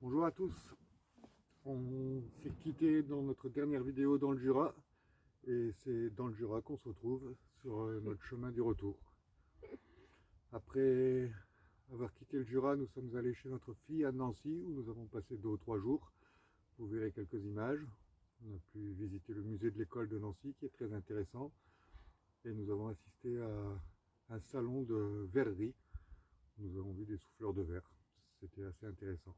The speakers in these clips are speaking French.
Bonjour à tous, on s'est quitté dans notre dernière vidéo dans le Jura et c'est dans le Jura qu'on se retrouve sur notre chemin du retour. Après avoir quitté le Jura, nous sommes allés chez notre fille à Nancy où nous avons passé 2 ou 3 jours. Vous verrez quelques images. On a pu visiter le musée de l'école de Nancy qui est très intéressant et nous avons assisté à un salon de verrerie. Nous avons vu des souffleurs de verre, c'était assez intéressant.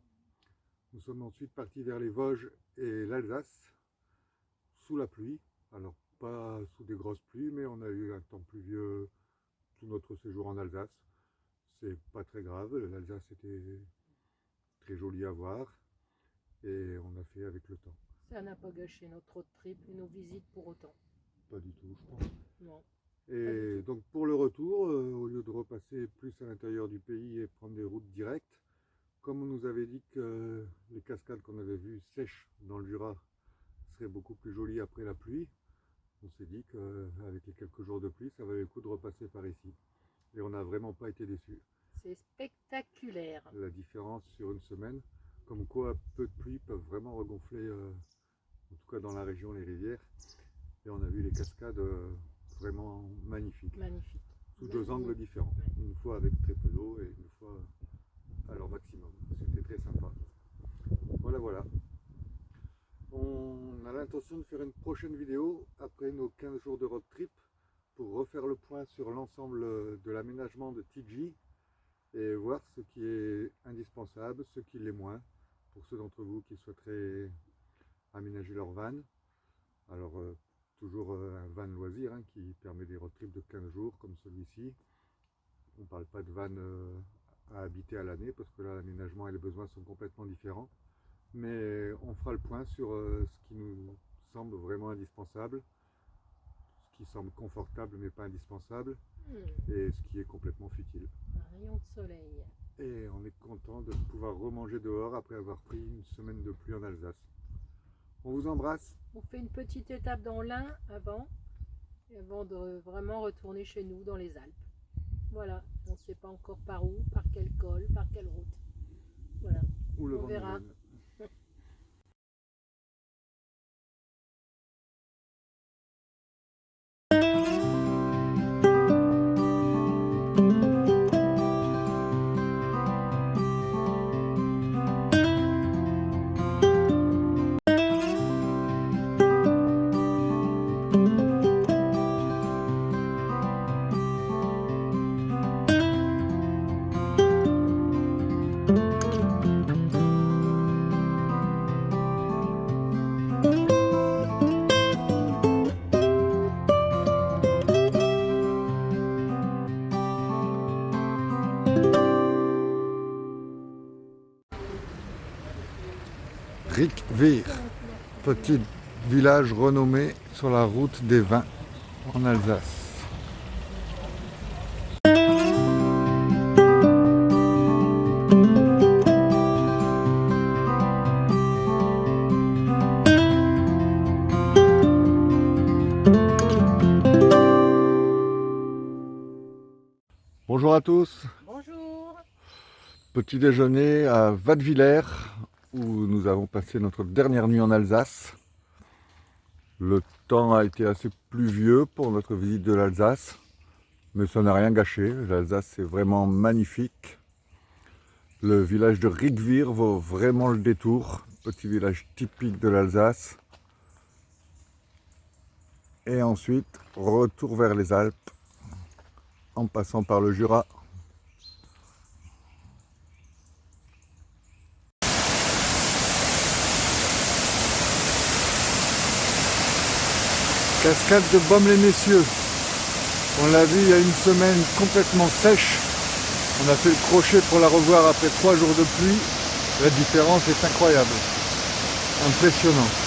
Nous sommes ensuite partis vers les Vosges et l'Alsace, sous la pluie. Alors pas sous des grosses pluies, mais on a eu un temps pluvieux tout notre séjour en Alsace. C'est pas très grave, l'Alsace était très jolie à voir et on a fait avec le temps. Ça n'a pas gâché notre road trip et nos visites pour autant. Pas du tout, je pense. Non. Et donc pour le retour, au lieu de repasser plus à l'intérieur du pays et prendre des routes directes, comme on nous avait dit que les cascades qu'on avait vues sèches dans le Jura seraient beaucoup plus jolies après la pluie, on s'est dit qu'avec les quelques jours de pluie, ça valait le coup de repasser par ici. Et on n'a vraiment pas été déçus. C'est spectaculaire. La différence sur une semaine, comme quoi peu de pluie peuvent vraiment regonfler, en tout cas dans la région, les rivières. Et on a vu les cascades vraiment magnifiques. Magnifique. Sous 2 angles différents. Une fois avec très peu d'eau et une fois à leur maximum. C'était très sympa. Voilà. On a l'intention de faire une prochaine vidéo après nos 15 jours de road trip pour refaire le point sur l'ensemble de l'aménagement de TG et voir ce qui est indispensable, ce qui l'est moins, pour ceux d'entre vous qui souhaiteraient aménager leur van. Alors toujours un van loisir qui permet des road trips de 15 jours comme celui-ci. On ne parle pas de van à habiter à l'année parce que là l'aménagement et les besoins sont complètement différents, mais on fera le point sur ce qui nous semble vraiment indispensable, ce qui semble confortable mais pas indispensable, et ce qui est complètement futile. Un rayon de soleil. Et on est content de pouvoir remanger dehors après avoir pris une semaine de pluie en Alsace. On vous embrasse. On fait une petite étape dans l'Ain avant de vraiment retourner chez nous dans les Alpes. Voilà, on ne sait pas encore par où, par quel col, par quelle route. Voilà, Où le on vent verra. nous mène. Rickwihr, petit village renommé sur la route des vins en Alsace. Bonjour à tous. Bonjour. Petit déjeuner à Wattwiller où nous avons passé notre dernière nuit en Alsace. Le temps a été assez pluvieux pour notre visite de l'Alsace, mais ça n'a rien gâché. L'Alsace est vraiment magnifique. Le village de Rickwihr vaut vraiment le détour. Petit village typique de l'Alsace. Et ensuite, retour vers les Alpes en passant par le Jura. Cascade de Baume-les-Messieurs. On l'a vu il y a une semaine complètement sèche. On a fait le crochet pour la revoir après 3 jours de pluie. La différence est incroyable. Impressionnant.